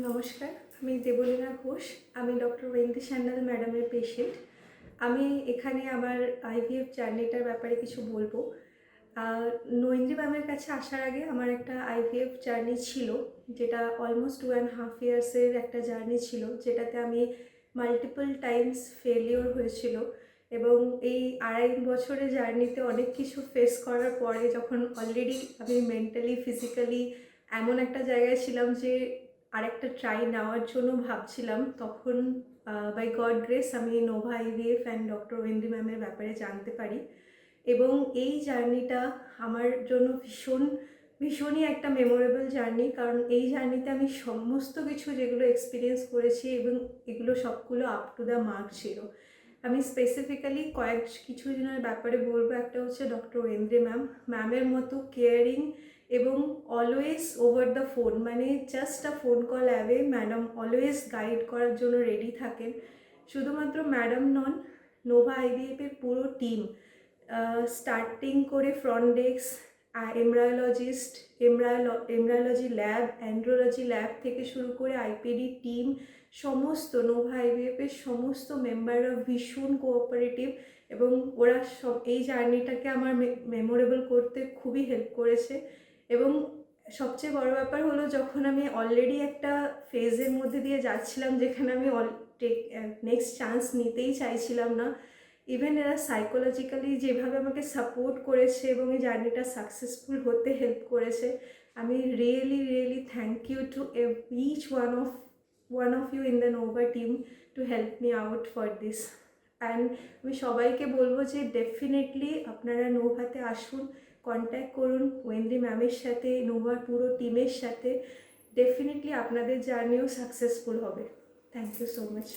নমস্কার, আমি দেবলীনা ঘোষ। আমি ডক্টর ওয়েন্দি সান্যাল ম্যাডামের পেশেন্ট। আমি এখানে আমার আইভিএফ জার্নিটার ব্যাপারে কিছু বলবো। নৈন্দ্রী ম্যামের কাছে আসার আগে আমার একটা আইভিএফ জার্নি ছিল, যেটা অলমোস্ট 2.5 ইয়ার্সের একটা জার্নি ছিল, যেটাতে আমি মাল্টিপল টাইমস ফেলিওর হয়েছিল। এবং এই 2.5 বছরের জার্নিতে অনেক কিছু ফেস করার পরে যখন অলরেডি আমি মেন্টালি ফিজিক্যালি এমন একটা জায়গায় ছিলাম যে আরেকটা ট্রাই নেওয়ার জন্য ভাবছিলাম, তখন বাই গড গ্রেস আমি নোভা আইভিএফ অ্যান্ড ডক্টর ওয়েন্দি ম্যামের ব্যাপারে জানতে পারি। এবং এই জার্নিটা আমার জন্য ভীষণই একটা মেমোরেবল জার্নি, কারণ এই জার্নিতে আমি সমস্ত কিছু যেগুলো এক্সপিরিয়েন্স করেছি এবং এগুলো সবগুলো আপ টু দ্য মার্ক ছিল। আমি স্পেসিফিক্যালি কিছু জনের ব্যাপারে বলবো। একটা হচ্ছে ডক্টর ওয়েন্দ্রে ম্যামের মতো কেয়ারিং এবং অলওয়েজ ওভার দ্য ফোন, মানে জাস্ট আ phone call away madam always guide করার জন্য রেডি থাকেন। শুধুমাত্র ম্যাডাম নন, নোভা আইভিএফের পুরো টিম, স্টার্টিং করে front desk, embryologist, embryology lab, andrology lab থেকে শুরু করে আইপিডি টিম, সমস্ত নোভা আইভিএফের সমস্ত মেম্বাররা ভীষণ কোঅপারেটিভ। এবং ওরা এই জার্নিটাকে আমার মেমোরেবল করতে খুবই হেল্প করেছে। এবং সবচেয়ে বড় ব্যাপার হলো, যখন আমি অলরেডি একটা ফেজের মধ্যে দিয়ে যাচ্ছিলাম যেখানে আমি নেক্সট চান্স নিতেই চাইছিলাম না, ইভেন এরা সাইকোলজিক্যালি যেভাবে আমাকে সাপোর্ট করেছে এবং এই জার্নিটা সাকসেসফুল হতে হেল্প করেছে, আমি really thank you to each one of you in the Nova team to help me out for this. And আমি সবাইকে বলবো যে ডেফিনেটলি আপনারা নোভাতে আসুন, কন্ট্যাক্ট করুন ওয়েন্দি ম্যামের সাথে, নোভার পুরো টিমের সাথে। ডেফিনেটলি আপনাদের জার্নিও সাকসেসফুল হবে। Thank you so much.